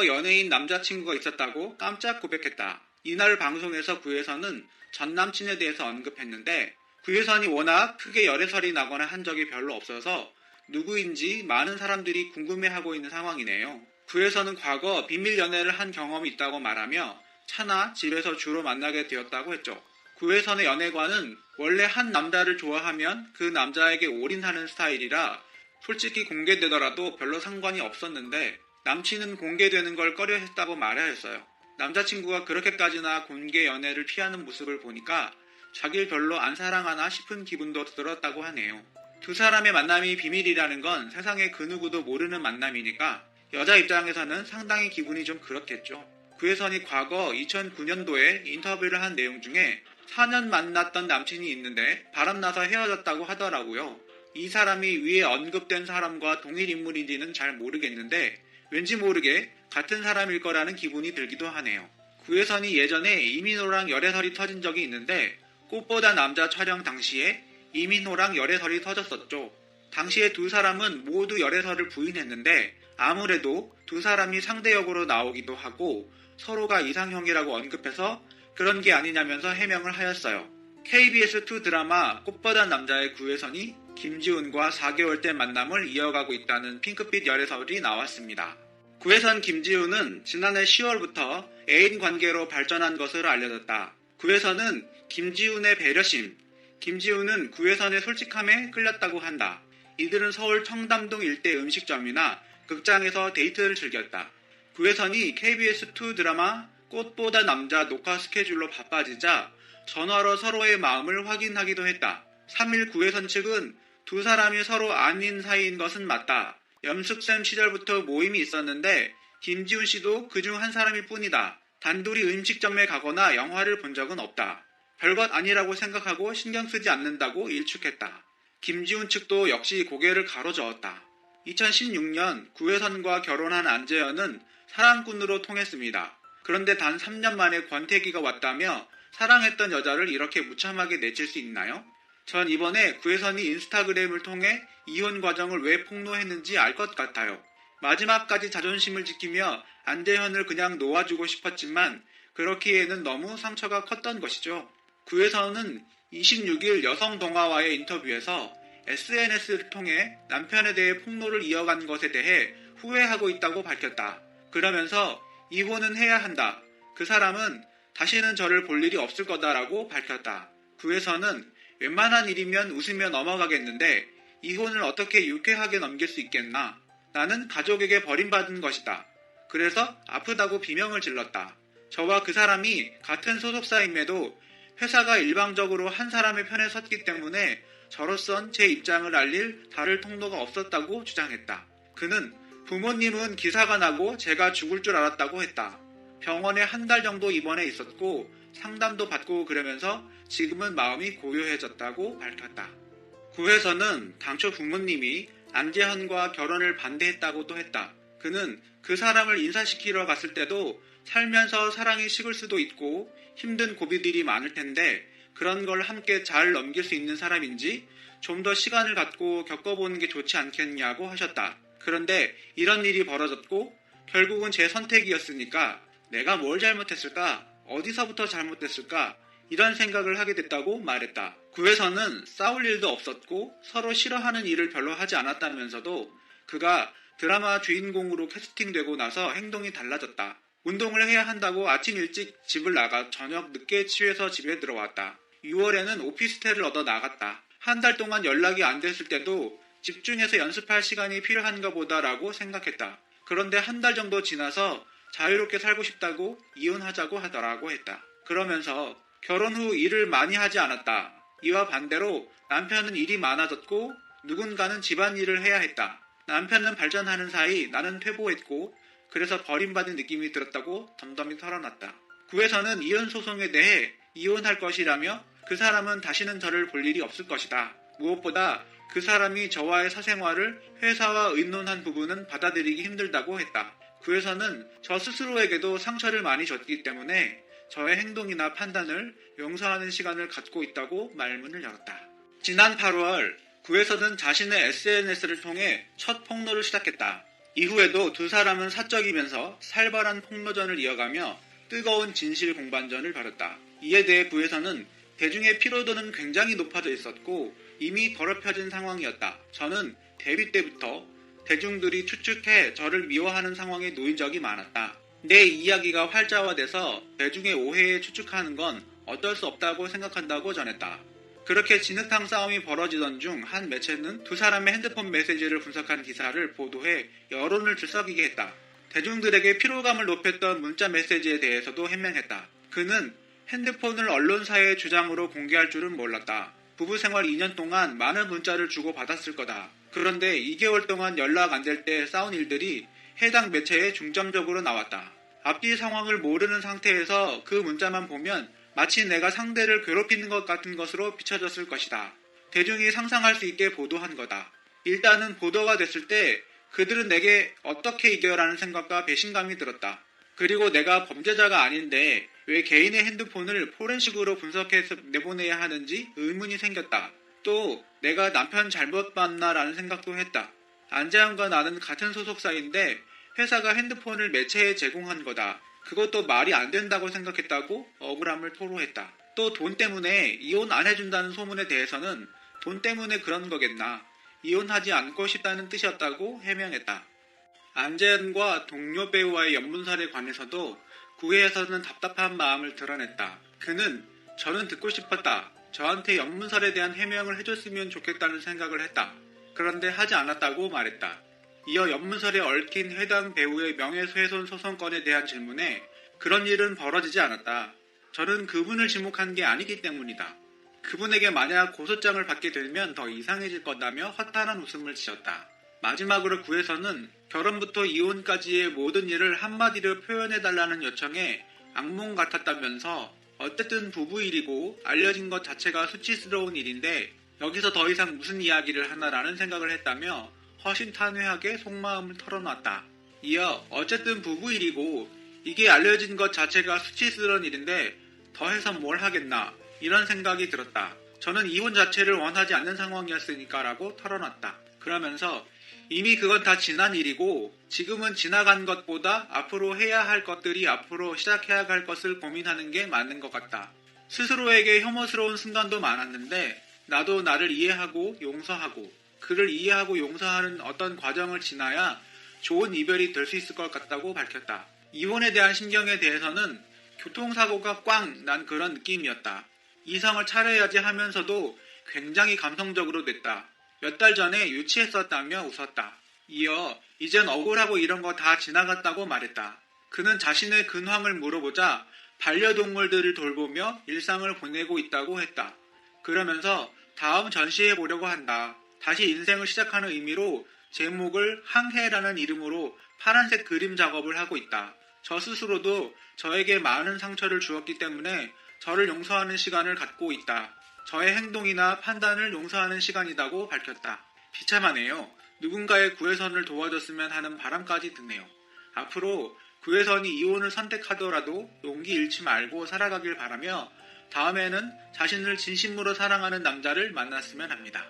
연예인 남자친구가 있었다고 깜짝 고백했다. 이날 방송에서 구혜선은 전 남친에 대해서 언급했는데 구혜선이 워낙 크게 열애설이 나거나 한 적이 별로 없어서 누구인지 많은 사람들이 궁금해하고 있는 상황이네요. 구혜선은 과거 비밀 연애를 한 경험이 있다고 말하며 차나 집에서 주로 만나게 되었다고 했죠. 구혜선의 연애관은 원래 한 남자를 좋아하면 그 남자에게 올인하는 스타일이라 솔직히 공개되더라도 별로 상관이 없었는데 남친은 공개되는 걸 꺼려했다고 말해야 했어요. 남자친구가 그렇게까지나 공개 연애를 피하는 모습을 보니까 자기를 별로 안 사랑하나 싶은 기분도 들었다고 하네요. 두 사람의 만남이 비밀이라는 건 세상에 그 누구도 모르는 만남이니까 여자 입장에서는 상당히 기분이 좀 그렇겠죠. 구혜선이 과거 2009년도에 인터뷰를 한 내용 중에 4년 만났던 남친이 있는데 바람나서 헤어졌다고 하더라고요. 이 사람이 위에 언급된 사람과 동일 인물인지는 잘 모르겠는데 왠지 모르게 같은 사람일 거라는 기분이 들기도 하네요. 구혜선이 예전에 이민호랑 열애설이 터진 적이 있는데 꽃보다 남자 촬영 당시에 이민호랑 열애설이 터졌었죠. 당시에 두 사람은 모두 열애설을 부인했는데 아무래도 두 사람이 상대 역으로 나오기도 하고 서로가 이상형이라고 언급해서 그런 게 아니냐면서 해명을 하였어요. KBS2 드라마 꽃보다 남자의 구혜선이 김지훈과 4개월 된 만남을 이어가고 있다는 핑크빛 열애설이 나왔습니다. 구혜선 김지훈은 지난해 10월부터 애인 관계로 발전한 것으로 알려졌다. 구혜선은 김지훈의 배려심, 김지훈은 구혜선의 솔직함에 끌렸다고 한다. 이들은 서울 청담동 일대 음식점이나 극장에서 데이트를 즐겼다. 구혜선이 KBS2 드라마 꽃보다 남자 녹화 스케줄로 바빠지자 전화로 서로의 마음을 확인하기도 했다. 3일 구혜선 측은 두 사람이 서로 아닌 사이인 것은 맞다. 연습생 시절부터 모임이 있었는데 김지훈 씨도 그중 한 사람일 뿐이다. 단둘이 음식점에 가거나 영화를 본 적은 없다. 별것 아니라고 생각하고 신경 쓰지 않는다고 일축했다. 김지훈 측도 역시 고개를 가로저었다. 2016년 구혜선과 결혼한 안재현은 사랑꾼으로 통했습니다. 그런데 단 3년 만에 권태기가 왔다며 사랑했던 여자를 이렇게 무참하게 내칠 수 있나요? 전 이번에 구혜선이 인스타그램을 통해 이혼 과정을 왜 폭로했는지 알 것 같아요. 마지막까지 자존심을 지키며 안재현을 그냥 놓아주고 싶었지만 그렇기에는 너무 상처가 컸던 것이죠. 구혜선은 26일 여성동아와의 인터뷰에서 SNS를 통해 남편에 대해 폭로를 이어간 것에 대해 후회하고 있다고 밝혔다. 그러면서 이혼은 해야 한다. 그 사람은 다시는 저를 볼 일이 없을 거다라고 밝혔다. 구혜선은 웬만한 일이면 웃으며 넘어가겠는데 이혼을 어떻게 유쾌하게 넘길 수 있겠나. 나는 가족에게 버림받은 것이다. 그래서 아프다고 비명을 질렀다. 저와 그 사람이 같은 소속사임에도 회사가 일방적으로 한 사람의 편에 섰기 때문에 저로선 제 입장을 알릴 다를 통로가 없었다고 주장했다. 그는 부모님은 기사가 나고 제가 죽을 줄 알았다고 했다. 병원에 한 달 정도 입원해 있었고 상담도 받고 그러면서 지금은 마음이 고요해졌다고 밝혔다. 구혜선은 당초 부모님이 안재현과 결혼을 반대했다고도 했다. 그는 그 사람을 인사시키러 갔을 때도 살면서 사랑이 식을 수도 있고 힘든 고비들이 많을 텐데 그런 걸 함께 잘 넘길 수 있는 사람인지 좀 더 시간을 갖고 겪어보는 게 좋지 않겠냐고 하셨다. 그런데 이런 일이 벌어졌고 결국은 제 선택이었으니까 내가 뭘 잘못했을까? 어디서부터 잘못됐을까? 이런 생각을 하게 됐다고 말했다. 구혜선은 싸울 일도 없었고 서로 싫어하는 일을 별로 하지 않았다면서도 그가 드라마 주인공으로 캐스팅되고 나서 행동이 달라졌다. 운동을 해야 한다고 아침 일찍 집을 나가 저녁 늦게 취해서 집에 들어왔다. 6월에는 오피스텔을 얻어 나갔다. 한 달 동안 연락이 안 됐을 때도 집중해서 연습할 시간이 필요한가 보다라고 생각했다. 그런데 한 달 정도 지나서 자유롭게 살고 싶다고 이혼하자고 하더라고 했다. 그러면서 결혼 후 일을 많이 하지 않았다. 이와 반대로 남편은 일이 많아졌고 누군가는 집안일을 해야 했다. 남편은 발전하는 사이 나는 퇴보했고 그래서 버림받은 느낌이 들었다고 덤덤히 털어놨다. 구혜선은 이혼 소송에 대해 이혼할 것이라며 그 사람은 다시는 저를 볼 일이 없을 것이다. 무엇보다 그 사람이 저와의 사생활을 회사와 의논한 부분은 받아들이기 힘들다고 했다. 구혜선은 저 스스로에게도 상처를 많이 줬기 때문에 저의 행동이나 판단을 용서하는 시간을 갖고 있다고 말문을 열었다. 지난 8월 구혜선은 자신의 SNS를 통해 첫 폭로를 시작했다. 이후에도 두 사람은 사적이면서 살벌한 폭로전을 이어가며 뜨거운 진실 공방전을 벌였다. 이에 대해 부에서는 대중의 피로도는 굉장히 높아져 있었고 이미 더럽혀진 상황이었다. 저는 데뷔 때부터 대중들이 추측해 저를 미워하는 상황에 놓인 적이 많았다. 내 이야기가 활자화돼서 대중의 오해에 추측하는 건 어쩔 수 없다고 생각한다고 전했다. 그렇게 진흙탕 싸움이 벌어지던 중 한 매체는 두 사람의 핸드폰 메시지를 분석한 기사를 보도해 여론을 들썩이게 했다. 대중들에게 피로감을 높였던 문자 메시지에 대해서도 해명했다. 그는 핸드폰을 언론사의 주장으로 공개할 줄은 몰랐다. 부부 생활 2년 동안 많은 문자를 주고받았을 거다. 그런데 2개월 동안 연락 안 될 때 싸운 일들이 해당 매체에 중점적으로 나왔다. 앞뒤 상황을 모르는 상태에서 그 문자만 보면 마치 내가 상대를 괴롭히는 것 같은 것으로 비춰졌을 것이다. 대중이 상상할 수 있게 보도한 거다. 일단은 보도가 됐을 때 그들은 내게 어떻게 이겨라는 생각과 배신감이 들었다. 그리고 내가 범죄자가 아닌데 왜 개인의 핸드폰을 포렌식으로 분석해서 내보내야 하는지 의문이 생겼다. 또 내가 남편 잘못 봤나라는 생각도 했다. 안재환과 나는 같은 소속사인데 회사가 핸드폰을 매체에 제공한 거다. 그것도 말이 안 된다고 생각했다고 억울함을 토로했다. 또 돈 때문에 이혼 안 해준다는 소문에 대해서는 돈 때문에 그런 거겠나. 이혼하지 않고 싶다는 뜻이었다고 해명했다. 안재현과 동료 배우와의 연문설에 관해서도 구회에서는 답답한 마음을 드러냈다. 그는 저는 듣고 싶었다. 저한테 연문설에 대한 해명을 해줬으면 좋겠다는 생각을 했다. 그런데 하지 않았다고 말했다. 이어 연문설에 얽힌 해당 배우의 명예훼손 소송건에 대한 질문에 그런 일은 벌어지지 않았다. 저는 그분을 지목한 게 아니기 때문이다. 그분에게 만약 고소장을 받게 되면 더 이상해질 거다며 허탈한 웃음을 지었다. 마지막으로 구에서는 결혼부터 이혼까지의 모든 일을 한마디로 표현해달라는 요청에 악몽 같았다면서 어쨌든 부부 일이고 알려진 것 자체가 수치스러운 일인데 여기서 더 이상 무슨 이야기를 하나라는 생각을 했다며 허심탄회하게 속마음을 털어놨다. 이어 어쨌든 부부 일이고 이게 알려진 것 자체가 수치스러운 일인데 더해서 뭘 하겠나 이런 생각이 들었다. 저는 이혼 자체를 원하지 않는 상황이었으니까 라고 털어놨다. 그러면서 이미 그건 다 지난 일이고 지금은 지나간 것보다 앞으로 해야 할 것들이 앞으로 시작해야 할 것을 고민하는 게 맞는 것 같다. 스스로에게 혐오스러운 순간도 많았는데 나도 나를 이해하고 용서하고 그를 이해하고 용서하는 어떤 과정을 지나야 좋은 이별이 될 수 있을 것 같다고 밝혔다. 이혼에 대한 심경에 대해서는 교통사고가 꽝 난 그런 느낌이었다. 이성을 차려야지 하면서도 굉장히 감성적으로 됐다. 몇 달 전에 유치했었다며 웃었다. 이어 이젠 억울하고 이런 거 다 지나갔다고 말했다. 그는 자신의 근황을 물어보자 반려동물들을 돌보며 일상을 보내고 있다고 했다. 그러면서 다음 전시해 보려고 한다. 다시 인생을 시작하는 의미로 제목을 항해라는 이름으로 파란색 그림 작업을 하고 있다. 저 스스로도 저에게 많은 상처를 주었기 때문에 저를 용서하는 시간을 갖고 있다. 저의 행동이나 판단을 용서하는 시간이라고 밝혔다. 비참하네요. 누군가의 구혜선을 도와줬으면 하는 바람까지 드네요. 앞으로 구혜선이 이혼을 선택하더라도 용기 잃지 말고 살아가길 바라며 다음에는 자신을 진심으로 사랑하는 남자를 만났으면 합니다.